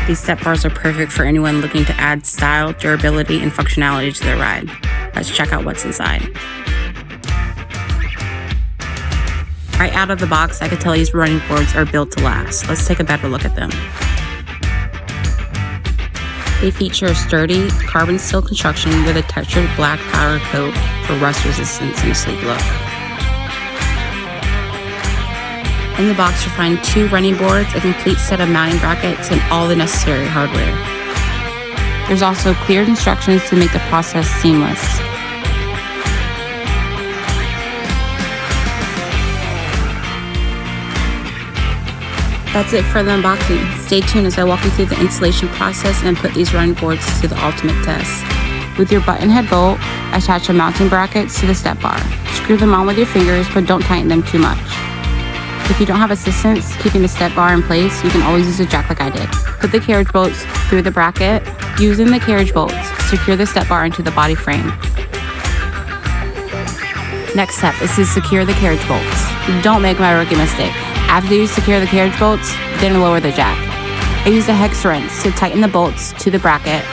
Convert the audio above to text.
These step bars are perfect for anyone looking to add style, durability, and functionality to their ride. Let's check out what's inside. Right out of the box, I could tell these running boards are built to last. Let's take a better look at them. They feature a sturdy carbon steel construction with a textured black powder coat for rust resistance and a sleek look. In the box, you'll find 2 running boards, a complete set of mounting brackets, and all the necessary hardware. There's also clear instructions to make the process seamless. That's it for the unboxing. Stay tuned as I walk you through the installation process and put these running boards to the ultimate test. With your button head bolt, attach the mounting brackets to the step bar. Screw them on with your fingers, but don't tighten them too much. If you don't have assistance keeping the step bar in place, you can always use a jack like I did. Put the carriage bolts through the bracket. Using the carriage bolts, secure the step bar into the body frame. Next step is to secure the carriage bolts. Don't make my rookie mistake. After you secure the carriage bolts, then lower the jack. I used a hex wrench to tighten the bolts to the bracket